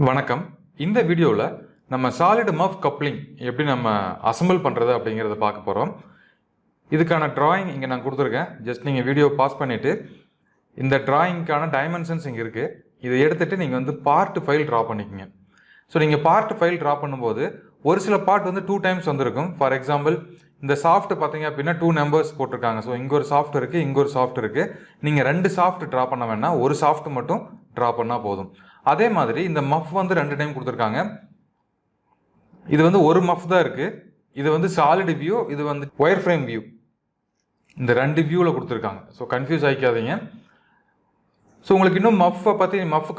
வணக்கம். இந்த வீடியோவில் நம்ம சாலிட் மஃப் கப்ளிங் எப்படி நம்ம அசம்பிள் பண்ணுறது அப்படிங்கிறத பார்க்க போகிறோம். இதுக்கான டிராயிங் இங்கே நான் கொடுத்துருக்கேன். ஜஸ்ட் நீங்கள் வீடியோ பாஸ் பண்ணிவிட்டு இந்த டிராயிங்க்கான டைமென்ஷன்ஸ் இங்கே இருக்குது. இதை எடுத்துகிட்டு நீங்கள் வந்து பார்ட் ஃபைல் ட்ரா பண்ணிக்கோங்க. ஸோ நீங்கள் பார்ட் ஃபைல் ட்ரா பண்ணும்போது ஒரு சில பார்ட் வந்து 2 டைம்ஸ் வந்திருக்கும். ஃபார் எக்ஸாம்பிள் இந்த சாஃப்ட் பார்த்தீங்க அப்படின்னா 2 நம்பர்ஸ் போட்டிருக்காங்க. ஸோ இங்கே ஒரு சாஃப்ட் இருக்குது, இங்கே ஒரு சாஃப்ட் இருக்குது. நீங்கள் 2 சாஃப்ட் ட்ரா பண்ண வேணாம், ஒரு சாஃப்ட் மட்டும் ட்ரா பண்ணால் போதும். அதே மாதிரி இந்த மஃப் வந்து 2 டைம் கொடுத்துருக்காங்க. இது வந்து ஒரு மஃப் தான் இருக்குது. இது வந்து சாலிட் வியூ, இது வந்து ஒயர் ஃப்ரேம் வியூ. இந்த 2 வியூவில் கொடுத்துருக்காங்க. So confuse ஆகிக்காதீங்க. ஸோ உங்களுக்கு இன்னும் மஃப்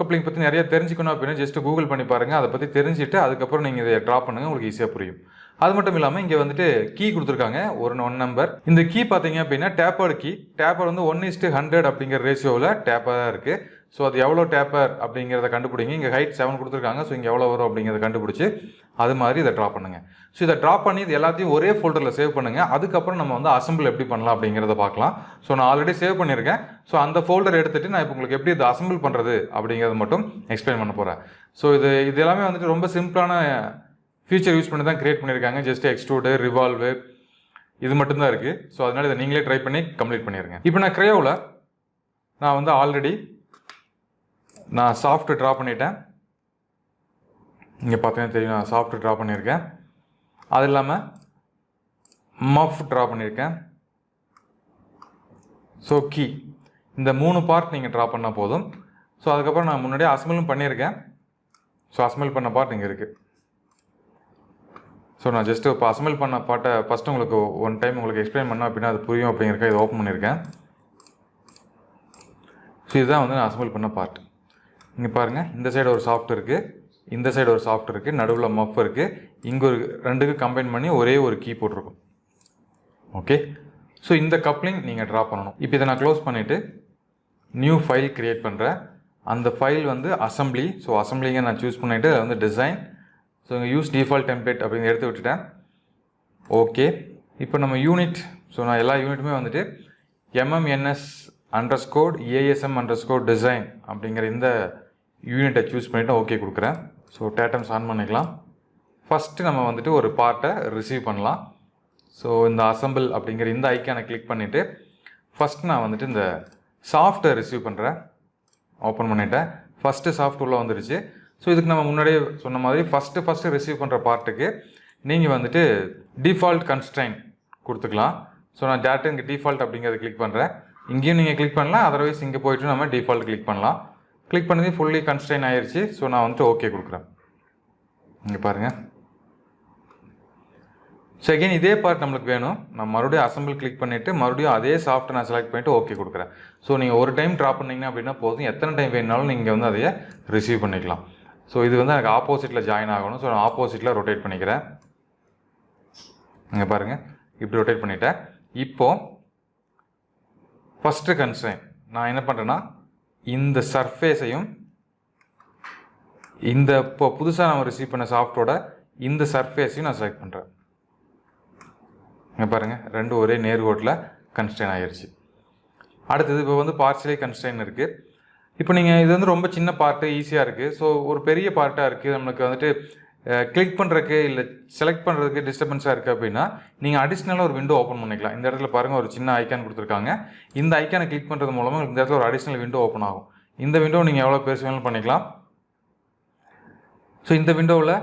கப்ளிங் பற்றி நிறைய தெரிஞ்சுக்கணும் அப்படின்னா ஜஸ்ட் கூகுள் பண்ணி பாருங்கள். அதை பற்றி தெரிஞ்சுட்டு அதுக்கப்புறம் நீங்கள் இதை ட்ரா பண்ணுங்கள், உங்களுக்கு ஈஸியாக புரியும். அது மட்டும் இல்லாமல் இங்கே வந்துட்டு கீ கொடுத்துருக்காங்க, ஒரு 1 நம்பர். இந்த கீ பார்த்தீங்க அப்படின்னா டேப்பர்டு கீ. டேப்பர் வந்து 1:100 அப்படிங்கிற ரேஷியோவில் டேப்பராக இருக்குது. ஸோ அது எவ்வளோ டேப்பர் அப்படிங்கிறத கண்டுபிடிங்க. இங்கே ஹைட் 7 கொடுத்துருக்காங்க. ஸோ இங்கே எவ்வளோ வரும் அப்படிங்கிறத கண்டுபிடிச்சி அது மாதிரி இதை ட்ரா பண்ணுங்கள். ஸோ இதை ட்ரா பண்ணி இது எல்லாத்தையும் ஒரே ஃபோல்டரில் சேவ் பண்ணுங்கள். அதுக்கப்புறம் நம்ம வந்து அசம்பிள் எப்படி பண்ணலாம் அப்படிங்கிறத பார்க்கலாம். ஸோ நான் ஆல்ரெடி சேவ் பண்ணியிருக்கேன். ஸோ அந்த ஃபோல்டர் எடுத்துகிட்டு நான் இப்போ உங்களுக்கு எப்படி இதை அசம்பிள் பண்ணுறது அப்படிங்கிறத மட்டும் எக்ஸ்பிளைன் பண்ண போகிறேன். ஸோ இது எல்லாமே வந்துட்டு ரொம்ப சிம்பிளான ஃபீச்சர் யூஸ் பண்ணி தான் கிரியேட் பண்ணியிருக்காங்க. ஜஸ்ட் எக்ஸ்ட்ரூடு, ரிவால்வு இது மட்டும்தான் இருக்குது. ஸோ அதனால் இதை நீங்களே ட்ரை பண்ணி கம்ப்ளீட் பண்ணிடுங்க. இப்போ நான் கிரேயோவில் நான் வந்து ஆல்ரெடி சாஃப்ட் ட்ரா பண்ணிட்டேன். இங்கே பார்த்தீங்கன்னா தெரியும், நான் சாஃப்ட் ட்ரா பண்ணியிருக்கேன். அது இல்லாமல் மஃப் ட்ரா பண்ணியிருக்கேன். ஸோ கீ, இந்த 3 பார்ட் நீங்கள் ட்ரா பண்ணால் போதும். ஸோ அதுக்கப்புறம் நான் முன்னாடியே அசம்பிளும் பண்ணியிருக்கேன். ஸோ அசம்பிள் பண்ண பார்ட் இங்கே இருக்குது. ஸோ நான் ஜஸ்ட்டு இப்போ அசம்பிள் பண்ண பார்ட்டை ஃபஸ்ட்டு உங்களுக்கு ஒன் டைம் உங்களுக்கு எக்ஸ்பிளைன் பண்ணோம் அப்படின்னா அது புரியும் அப்படிங்கிறக்க இதை ஓப்பன் பண்ணியிருக்கேன். ஸோ இதுதான் வந்து நான் அசம்பிள் பண்ண பார்ட். இங்கே பாருங்கள், இந்த சைடு ஒரு சாஃப்ட் இருக்குது, இந்த சைடு ஒரு சாஃப்ட் இருக்குது, நடுவில் மஃப் இருக்குது. இங்கே ஒரு 2க்கு கம்பைன் பண்ணி ஒரே ஒரு கீ போட்டிருக்கும். ஓகே, ஸோ இந்த கப்ளிங் நீங்கள் ட்ரா பண்ணணும். இப்போ இதை நான் க்ளோஸ் பண்ணிவிட்டு நியூ ஃபைல் க்ரியேட் பண்ணுறேன். அந்த ஃபைல் வந்து அசம்பிளி. ஸோ அசம்பிளிங்க நான் சூஸ் பண்ணிவிட்டு அதை வந்து டிசைன். ஸோ இங்கே யூஸ் டிஃபால்ட் டெம்ப்ளேட் அப்படின்னு எடுத்து விட்டுட்டேன். ஓகே, இப்போ நம்ம யூனிட், ஸோ நான் எல்லா யூனிட்டுமே வந்துட்டு MMNS_ASM_design அப்படிங்கிற இந்த யூனிட்டை சூஸ் பண்ணிவிட்டு ஓகே கொடுக்குறேன். ஸோ டேட்டம்ஸ் ஆன் பண்ணிக்கலாம். ஃபஸ்ட்டு நம்ம வந்துட்டு ஒரு பார்ட்டை ரிசீவ் பண்ணலாம். ஸோ இந்த அசம்பிள் அப்படிங்கிற இந்த ஐக்கானை கிளிக் பண்ணிவிட்டு ஃபஸ்ட் நான் வந்துட்டு இந்த சாஃப்ட்டை ரிசீவ் பண்ணுறேன். ஓப்பன் பண்ணிவிட்டேன். ஃபஸ்ட்டு சாஃப்ட் உள்ளே வந்துருச்சு. ஸோ இதுக்கு நம்ம முன்னாடியே சொன்ன மாதிரி ஃபஸ்ட்டு ரிசீவ் பண்ணுற பார்ட்டுக்கு நீங்கள் வந்துட்டு டிஃபால்ட் கன்ஸ்ட்ரைன் கொடுத்துக்கலாம். ஸோ நான் டேட்டா இங்கே டிஃபால்ட் அப்படிங்கிறத கிளிக் பண்ணுறேன். இங்கேயும் நீங்கள் கிளிக் பண்ணலாம், அதர்வைஸ் இங்கே போய்ட்டு நம்ம டிஃபால்ட் கிளிக் பண்ணலாம். கிளிக் பண்ணி ஃபுல்லி கன்ஸ்ட்ரைன் ஆயிடுச்சு. ஸோ நான் வந்துட்டு ஓகே கொடுக்குறேன். இங்கே பாருங்கள். ஸோ அகெயின் இதே பார்ட் நம்மளுக்கு வேணும். நான் மறுபடியும் அசம்பிள் கிளிக் பண்ணிவிட்டு மறுபடியும் அதே சாஃப்ட்டை நான் செலக்ட் பண்ணிவிட்டு ஓகே கொடுக்குறேன். ஸோ நீங்கள் ஒரு டைம் ட்ரா பண்ணிங்கன்னா அப்படின்னா போதும், எத்தனை டைம் வேணுனாலும் நீங்கள் வந்து அதையே ரிசீவ் பண்ணிக்கலாம். ஸோ இது வந்து எனக்கு ஆப்போசிட்டில் ஜாயின் ஆகணும். ஸோ நான் ஆப்போசிட்டில் ரொட்டேட் பண்ணிக்கிறேன். இங்கே பாருங்கள், இப்படி ரொட்டேட் பண்ணிவிட்டேன். இப்போது ஃபஸ்ட்டு கன்ஸ்ட்ரைன் நான் என்ன பண்ணுறேன்னா இந்த சர்ஃபேஸையும் இந்த இப்போ புதுசாக நம்ம ரிசீவ் பண்ண சாஃப்ட்டோட இந்த சர்ஃபேஸையும் நான் செலக்ட் பண்ணுறேன். இங்கே பாருங்கள், 2 ஒரே நேர்கோட்டில் கன்ஸ்ட்ரைன் ஆகிடுச்சு. அடுத்தது இப்போ வந்து பார்ஷியலி கன்ஸ்ட்ரைன் இருக்குது. இப்போ நீங்கள் இது வந்து ரொம்ப சின்ன பார்ட்டு, ஈஸியாக இருக்குது. ஸோ ஒரு பெரிய பார்ட்டாக இருக்குது, நம்மளுக்கு வந்துட்டு கிளிக் பண்ணுறதுக்கு இல்லை செலக்ட் பண்ணுறதுக்கு டிஸ்டர்பன்ஸாக இருக்குது அப்படின்னா நீங்கள் அடிஷ்னலாக ஒரு விண்டோ ஓப்பன் பண்ணிக்கலாம். இந்த இடத்துல பாருங்கள், ஒரு சின்ன ஐக்கான் கொடுத்துருக்காங்க. இந்த ஐக்கானை கிளிக் பண்ணுறது மூலமாக இந்த இடத்துல ஒரு அடிஷ்னல் விண்டோ ஓப்பன் ஆகும். இந்த விண்டோ நீங்கள் எவ்வளோ பெருசு வேணாலும் பண்ணிக்கலாம். ஸோ இந்த விண்டோவில்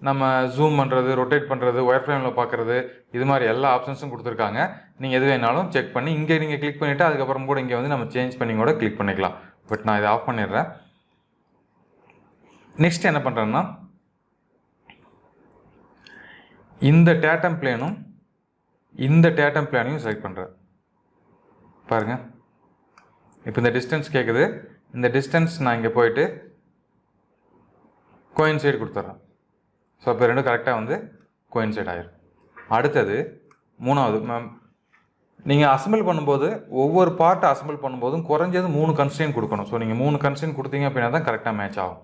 நம்ம ஜூம் பண்ணுறது, ரொட்டேட் பண்ணுறது, ஒயர் ஃப்ரேமில் பார்க்குறது, இது மாதிரி எல்லா ஆப்ஷன்ஸும் கொடுத்துருக்காங்க. நீங்கள் எது வேணாலும் செக் பண்ணி இங்கே நீங்கள் கிளிக் பண்ணிவிட்டு அதுக்கப்புறம் கூட இங்கே வந்து நம்ம சேஞ்ச் பண்ணி கூட கிளிக் பண்ணிக்கலாம். பட் நான் இதை ஆஃப் பண்ணிடுறேன். நெக்ஸ்ட் என்ன பண்ணுறேன்னா இந்த டேட்டம் பிளேனும் இந்த டேட்டம் பிளேனையும் செலக்ட் பண்ணுறேன். பாருங்கள், இப்போ இந்த டிஸ்டன்ஸ் கேட்குது. இந்த டிஸ்டன்ஸ் நான் இங்கே போயிட்டு கோயின்சைடு கொடுத்துட்றேன். ஸோ இப்போ 2 கரெக்டாக வந்து கோயின்சைட் ஆயிரும். அடுத்தது 3வது, நீங்கள் அசம்பிள் பண்ணும்போது ஒவ்வொரு பார்ட்டை அசம்பிள் பண்ணும்போதும் குறைஞ்சது 3 கன்ஸ்ட்ரெயின் கொடுக்கணும். ஸோ நீங்கள் 3 கன்ஸ்ட்ரெயின் கொடுத்தீங்க அப்படின்னா தான் கரெக்டாக மேட்ச் ஆகும்.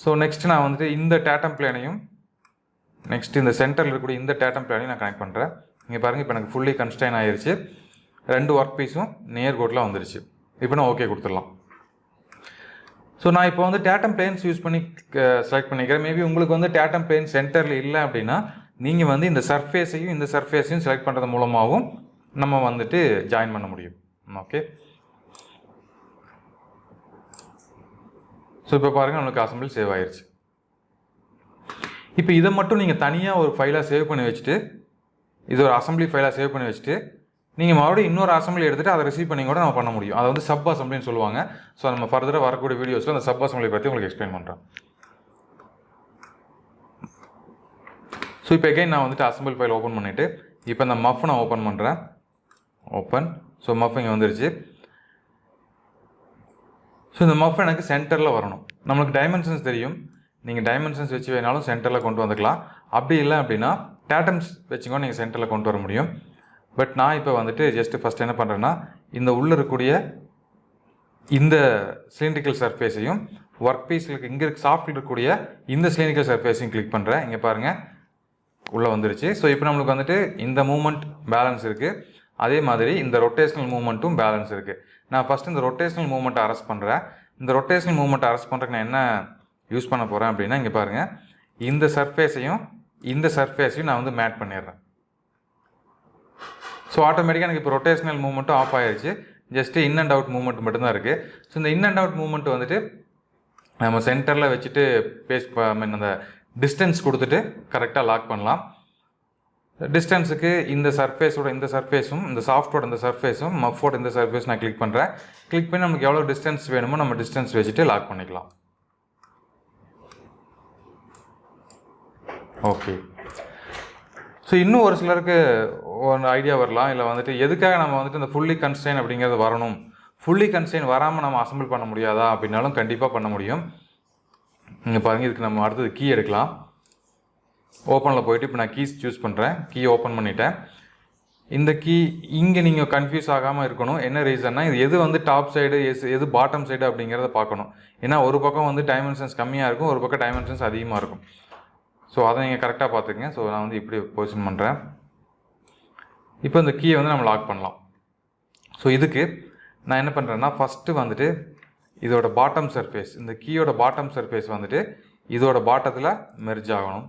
ஸோ நெக்ஸ்ட் நான் வந்துட்டு இந்த டேட்டம் பிளேனையும் நெக்ஸ்ட் இந்த சென்டரில் இருக்கக்கூடிய இந்த டேட்டம் பிளேனையும் நான் கனெக்ட் பண்ணுறேன். இங்கே பாருங்கள், இப்போ எனக்கு ஃபுல்லி கன்ஸ்ட்ரெயின் ஆயிடுச்சு. 2 ஒர்க் பீஸும் நேர்கோட்டில் வந்துருச்சு. இப்போ நான் ஓகே கொடுத்துடலாம். ஸோ நான் இப்போ வந்து டேட்டம் பிளேன்ஸ் யூஸ் பண்ணி செலக்ட் பண்ணிக்கிறேன். மேபி உங்களுக்கு வந்து டேட்டம் பிளேன் சென்டரில் இல்லை அப்படின்னா நீங்கள் வந்து இந்த சர்ஃபேஸையும் இந்த சர்ஃபேஸையும் செலக்ட் பண்ணுறது மூலமாகவும் நம்ம வந்துட்டு ஜாயின் பண்ண முடியும். ஓகே, ஸோ இப்போ பாருங்கள் நம்மளுக்கு அசம்பிள் சேவ் ஆயிடுச்சு. இப்போ இதை மட்டும் நீங்கள் தனியாக ஒரு ஃபைலாக சேவ் பண்ணி வச்சுட்டு, இது ஒரு அசம்பிளி ஃபைலாக சேவ் பண்ணி வச்சுட்டு நீங்கள் மறுபடியும் இன்னொரு அசம்பிளி எடுத்துகிட்டு அதை ரிசீவ் பண்ணி கூட நம்ம பண்ண முடியும். அதை வந்து சப் அசம்பிளின்னு சொல்லுவாங்க. ஸோ நம்ம ஃபர்தராக வரக்கூடிய வீடியோஸில் அந்த சப் அசம்பிளி பற்றி உங்களுக்கு எக்ஸ்பிளைன் பண்ணுறேன். ஸோ இப்போ எகைன் நான் வந்துட்டு அசம்பிள் ஃபைல் ஓப்பன் பண்ணிவிட்டு இப்போ இந்த மஃப் நான் ஓப்பன் பண்ணுறேன். ஓப்பன். ஸோ மஃப் இங்கே வந்துருச்சு. ஸோ இந்த மஃப் எனக்கு சென்டரில் வரணும். நம்மளுக்கு டைமென்ஷன்ஸ் தெரியும். நீங்கள் டைமென்ஷன்ஸ் வச்சு வேணாலும் சென்டரில் கொண்டு வந்துக்கலாம். அப்படி இல்லை அப்படின்னா டேட்டம்ஸ் வச்சுக்கோ நீங்கள் சென்டரில் கொண்டு வர முடியும். பட் நான் இப்போ வந்துட்டு ஜஸ்ட்டு ஃபஸ்ட் என்ன பண்ணுறேன்னா இந்த உள்ளே இருக்கக்கூடிய இந்த சிலிண்ட்ரிக்கல் சர்ஃபேஸையும் ஒர்க் பீஸில் இங்கே சாஃப்டில் இருக்கக்கூடிய இந்த சிலிண்ட்ரிக்கல் சர்ஃபேஸையும் கிளிக் பண்ணுறேன். இங்கே பாருங்கள் உள்ளே வந்துருச்சு. ஸோ இப்போ நம்மளுக்கு வந்துட்டு இந்த மூமெண்ட் பேலன்ஸ் இருக்குது. அதே மாதிரி இந்த ரொட்டேஷனல் மூமெண்ட்டும் பேலன்ஸ் இருக்குது. நான் ஃபஸ்ட்டு இந்த ரொட்டேஷனல் மூமெண்ட்டை அரெஸ்ட் பண்ணுறேன். இந்த ரொட்டேஷனல் மூமெண்ட்டை அரெஸ்ட் பண்ணுறதுக்கு நான் என்ன யூஸ் பண்ண போகிறேன் அப்படின்னா இங்கே பாருங்கள் இந்த சர்ஃபேஸையும் இந்த சர்ஃபேஸையும் நான் வந்து மேட் பண்ணிடுறேன். ஸோ ஆட்டோமேட்டிக்காக எனக்கு இப்போ ரொட்டேஷனல் மூவ்மெண்ட்டும் ஆஃப் ஆகிடுச்சு. Just in and out movement மட்டும்தான் இருக்குது. ஸோ இந்த இன் அண்ட் அவுட் மூவ்மெண்ட் வந்துட்டு நம்ம சென்டரில் வச்சுட்டு அந்த டிஸ்டன்ஸ் கொடுத்துட்டு கரெக்டாக லாக் பண்ணலாம். டிஸ்டன்ஸுக்கு இந்த சர்ஃபேஸோட இந்த சர்ஃபேஸும் இந்த சாஃப்டோட இந்த சர்ஃபேஸும் மஃபோட இந்த சர்ஃபேஸ் நான் கிளிக் பண்ணுறேன். கிளிக் பண்ணி நமக்கு எவ்வளோ டிஸ்டன்ஸ் வேணுமோ நம்ம டிஸ்டன்ஸ் வச்சுட்டு லாக் பண்ணிக்கலாம். ஓகே, ஸோ இன்னும் ஒரு சிலருக்கு ஒரு ஐடியா வரலாம், இல்லை வந்துட்டு எதுக்காக நம்ம வந்துட்டு இந்த ஃபுல்லி கன்ஸ்ட்ரெயின் அப்படிங்கிறது வரணும், ஃபுல்லி கன்ஸ்ட்ரெயின் வராமல் நம்ம அசம்பிள் பண்ண முடியாதா அப்படின்னாலும் கண்டிப்பாக பண்ண முடியும். இங்கே பாருங்கள், இதுக்கு நம்ம அடுத்தது கீ எடுக்கலாம். ஓப்பனில் போயிட்டு இப்போ நான் கீஸ் சூஸ் பண்ணுறேன். கீ ஓப்பன் பண்ணிட்டேன். இந்த கீ இங்கே நீங்கள் கன்ஃபியூஸ் ஆகாமல் இருக்கணும். என்ன ரீசன்னா இது எது வந்து டாப் சைடு எது பாட்டம் சைடு அப்படிங்கிறத பார்க்கணும். ஏன்னா ஒரு பக்கம் வந்து டைமென்ஷன்ஸ் கம்மியாக இருக்கும், ஒரு பக்கம் டைமென்ஷன்ஸ் அதிகமாக இருக்கும். ஸோ அதை நீங்கள் கரெக்டாக பார்த்துக்கங்க. ஸோ நான் வந்து இப்படி பொசிஷன் பண்ணுறேன். இப்போ இந்த கீயை வந்து நம்ம லாக் பண்ணலாம். ஸோ இதுக்கு நான் என்ன பண்ணுறேன்னா ஃபஸ்ட்டு வந்துட்டு இதோட பாட்டம் சர்ஃபேஸ், இந்த கீயோட பாட்டம் சர்ஃபேஸ் வந்துட்டு இதோட பாட்டத்தில் மெர்ஜ் ஆகணும்.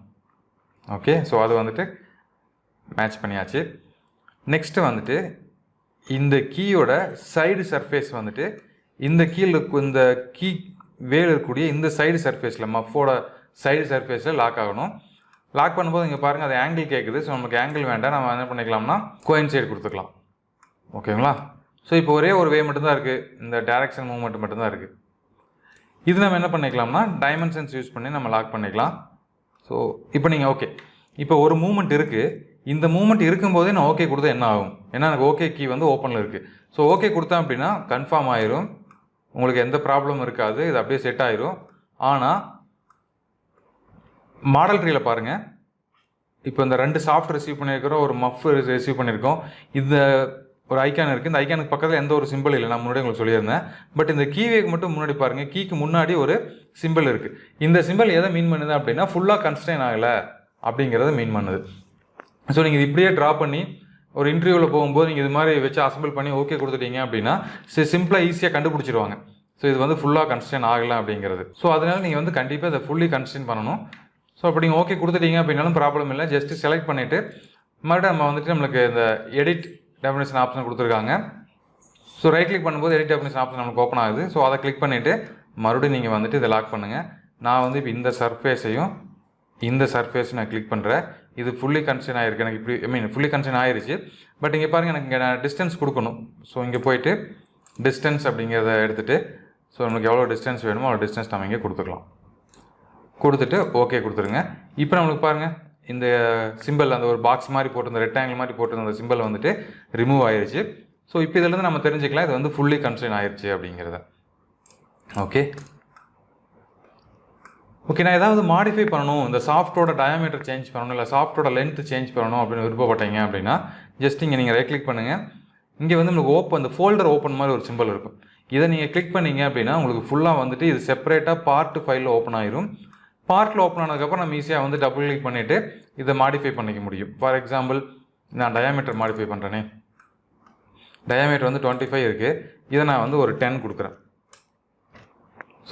ஓகே, ஸோ அது வந்துட்டு மேட்ச் பண்ணியாச்சு. நெக்ஸ்ட்டு வந்துட்டு இந்த கீயோட சைடு சர்ஃபேஸ் வந்துட்டு இந்த இந்த கீ வேல் இருக்கக்கூடிய இந்த சைடு சர்ஃபேஸில் மஃபோட சைடு சர்ஃபேஸில் லாக் ஆகணும். லாக் பண்ணும்போது இங்கே பாருங்கள் அது ஆங்கிள் கேட்குது. ஸோ நமக்கு ஆங்கிள் வேண்டாம், நம்ம என்ன பண்ணிக்கலாம்னா கோயின்சைடு கொடுத்துக்கலாம். ஓகேங்களா? ஸோ இப்போ ஒரே ஒரு வே மட்டும்தான் இருக்குது, இந்த டைரக்ஷன் மூவ்மெண்ட் மட்டும்தான் இருக்குது. இது நம்ம என்ன பண்ணிக்கலாம்னா டைமென்ஷன்ஸ் யூஸ் பண்ணி நம்ம லாக் பண்ணிக்கலாம். ஸோ இப்போ நீங்கள் ஓகே, இப்போ ஒரு மூவ்மெண்ட் இருக்குது. இந்த மூவ்மெண்ட் இருக்கும்போதே நான் ஓகே கொடுத்தா என்ன ஆகும்? ஏன்னா எனக்கு ஓகே கீ வந்து ஓப்பனில் இருக்குது. ஸோ ஓகே கொடுத்தேன் அப்படின்னா கன்ஃபார்ம் ஆயிரும், உங்களுக்கு எந்த ப்ராப்ளமும் இருக்காது, இது அப்படியே செட் ஆயிரும். ஆனால் மாடல் ட்ரீயில் பாருங்கள், இப்போ இந்த 2 சாஃப்ட் ரிசீவ் பண்ணியிருக்கிறோம், ஒரு மஃப் ரிசீவ் பண்ணியிருக்கோம். இந்த ஒரு ஐக்கான் இருக்குது. இந்த ஐக்கானுக்கு பக்கத்தில் எந்த ஒரு சிம்பிள் இல்லை, நான் முன்னாடி உங்களுக்கு சொல்லியிருந்தேன். பட் இந்த கீவேக்கு மட்டும் முன்னாடி பாருங்கள், கீக்கு முன்னாடி ஒரு சிம்பிள் இருக்குது. இந்த சிம்பிள் எதை மீன் பண்ணுது அப்படின்னா ஃபுல்லாக கன்ஸ்ட்ரெயின் ஆகலை அப்படிங்கிறத மீன் பண்ணுது. ஸோ நீங்கள் இது இப்படியே ட்ரா பண்ணி ஒரு இன்டர்வியூவில் போகும்போது நீங்கள் இது மாதிரி வச்சு அசம்பிள் பண்ணி ஓகே கொடுத்துட்டீங்க அப்படின்னா சிம்பிளாக ஈஸியாக கண்டுபிடிச்சிருவாங்க. ஸோ இது வந்து ஃபுல்லாக கன்ஸ்ட்ரெயின் ஆகலை அப்படிங்கிறது. ஸோ அதனால் நீங்கள் வந்து கண்டிப்பாக இதை ஃபுல்லி கன்ஸ்ட்ரெயின் பண்ணணும். ஸோ அப்படி நீங்கள் ஓகே கொடுத்துட்டீங்க அப்படின்னாலும் ப்ராப்ளம் இல்லை. ஜஸ்ட்டு செலக்ட் பண்ணிவிட்டு மறுபடியும் நம்ம வந்துட்டு நம்மளுக்கு இந்த எடிட் டெஃபினிஷன் ஆப்ஷன் கொடுத்துருக்காங்க. ஸோ ரைட் கிளிக் பண்ணும்போது எடிட் டெஃபினிஷன் ஆப்ஷன் நமக்கு ஓப்பன் ஆகுது. ஸோ அதை கிளிக் பண்ணிவிட்டு மறுபடியும் நீங்கள் வந்துட்டு இதை லாக் பண்ணுங்கள். நான் வந்து இப்போ இந்த சர்ஃபேஸையும் இந்த சர்ஃபேஸையும் நான் கிளிக் பண்ணுறேன். இது ஃபுல்லி கன்ஸ்ட்ரெயின் ஆகிருக்கு. எனக்கு இப்படி ஃபுல்லி கன்ஸ்ட்ரெயின் ஆகிருச்சு. பட் இங்கே பாருங்கள், எனக்கு இங்கே நான் டிஸ்டன்ஸ் கொடுக்கணும். ஸோ இங்கே போயிட்டு டிஸ்டன்ஸ் அப்படிங்கிறத எடுத்துகிட்டு ஸோ நமக்கு எவ்வளோ டிஸ்டன்ஸ் வேணுமோ அவ்வளோ டிஸ்டன்ஸ் நம்ம இங்கே கொடுத்துக்கலாம். கொடுத்துட்டு ஓகே கொடுத்துருங்க. இப்போ நம்மளுக்கு பாருங்கள், இந்த சிம்பிள் அந்த ஒரு பாக்ஸ் மாதிரி போட்டு இந்த ரெக்டாங்கிள் மாதிரி போட்டு அந்த சிம்பிள் வந்துட்டு ரிமூவ் ஆயிடுச்சு. ஸோ இப்போ இதிலேருந்து நம்ம தெரிஞ்சுக்கலாம் இது வந்து ஃபுல்லி கன்ஸ்ட்ரெயின் ஆயிடுச்சு அப்படிங்கிறத. ஓகே ஓகே, நான் ஏதாவது மாடிஃபை பண்ணணும், இந்த சாஃப்ட்டோட டயாமீட்டர் சேஞ்ச் பண்ணணும், இல்லை சாஃப்ட்டோட லென்த்து சேஞ்ச் பண்ணணும் அப்படின்னு விருப்பப்பட்டீங்க அப்படின்னா ஜஸ்ட் இங்கே நீங்கள் ரைட் கிளிக் பண்ணுங்கள். இங்கே வந்து உங்களுக்கு ஓப்பன், இந்த ஃபோல்டர் ஓப்பன் மாதிரி ஒரு சிம்பிள் இருக்கும். இதை நீங்கள் கிளிக் பண்ணீங்க அப்படின்னா உங்களுக்கு ஃபுல்லாக வந்துட்டு இது செப்பரேட்டாக பார்ட் ஃபைலில் ஓப்பன் ஆயிரும். பார்ட்டில் ஓப்பன் ஆனதுக்கப்புறம் நம்ம ஈஸியாக வந்து டபுள் கிளிக் பண்ணிவிட்டு இதை மாடிஃபை பண்ணிக்க முடியும். ஃபார் எக்ஸாம்பிள் நான் டயாமீட்டர் மாடிஃபை பண்ணுறேனே, டயாமீட்டர் வந்து 25 இருக்குது. இதை நான் வந்து ஒரு 10 கொடுக்குறேன்.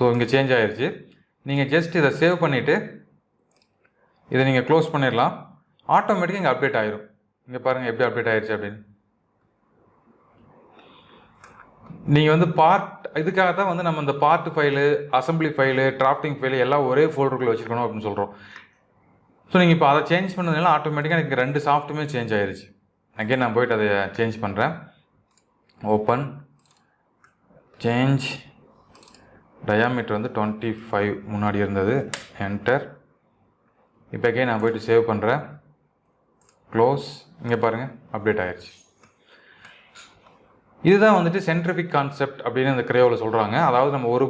ஸோ இங்கே சேஞ்ச் ஆயிடுச்சு. நீங்கள் ஜஸ்ட் இதை சேவ் பண்ணிவிட்டு இதை நீங்கள் க்ளோஸ் பண்ணிடலாம். ஆட்டோமேட்டிக்காக இங்கே அப்டேட் ஆயிரும். இங்கே பாருங்கள் எப்படி அப்டேட் ஆயிடுச்சு அப்படின்னு. நீங்கள் வந்து இதுக்காக தான் வந்து நம்ம இந்த part file, assembly file, drafting file எல்லாம் ஒரே ஃபோல்டருக்குள்ளே வச்சுருக்கணும் அப்படின்னு சொல்கிறோம். ஸோ நீங்கள் இப்போ அதை சேஞ்ச் பண்ணதுனால ஆட்டோமேட்டிக்காக எனக்கு 2 சாஃப்ட்டுமே சேஞ்ச் ஆயிடுச்சு. அகைன் நான் போய்ட்டு அதை சேஞ்ச் பண்ணுறேன். ஓப்பன், சேஞ்ச், டயாமீட்டர் வந்து 25 முன்னாடி இருந்தது, என்டர். இப்போ அகைன் நான் போய்ட்டு சேவ் பண்ணுறேன், க்ளோஸ். இங்கே பாருங்கள் அப்டேட் ஆயிடுச்சு. இதுதான் வந்துட்டு சென்ட்ரிஃபிக் கான்செப்ட் அப்படின்னு இந்த கிரேயோவில் சொல்கிறாங்க. அதாவது நம்ம ஒரு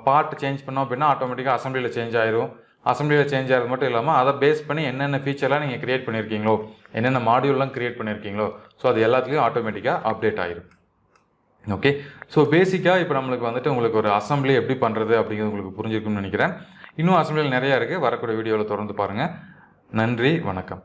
பார்ட் சேஞ்ச் பண்ணோம் அப்படின்னா ஆட்டோமேட்டிக்காக அசம்பிளியில் சேஞ்ச் ஆயிரும். அசம்பிளியில் சேஞ்ச் ஆகிறது மட்டும் இல்லாமல் அதை பேஸ் பண்ணி என்னென்ன ஃபீச்சர்லாம் நீங்கள் க்ரியேட் பண்ணியிருக்கீங்களோ, என்னென்ன மாடியூல்லாம் க்ரியேட் பண்ணியிருக்கீங்களோ, ஸோ அது எல்லாத்துலேயும் ஆட்டோமேட்டிக்காக அப்டேட் ஆயிரும். ஓகே, ஸோ பேசிக்காக இப்போ நம்மளுக்கு வந்துட்டு உங்களுக்கு ஒரு அசம்பிளி எப்படி பண்ணுறது அப்படிங்கிறது உங்களுக்கு புரிஞ்சிருக்கும்னு நினைக்கிறேன். இன்னும் அசம்பிளியில் நிறையா இருக்குது. வரக்கூடிய வீடியோவில் தொடர்ந்து பாருங்கள். நன்றி, வணக்கம்.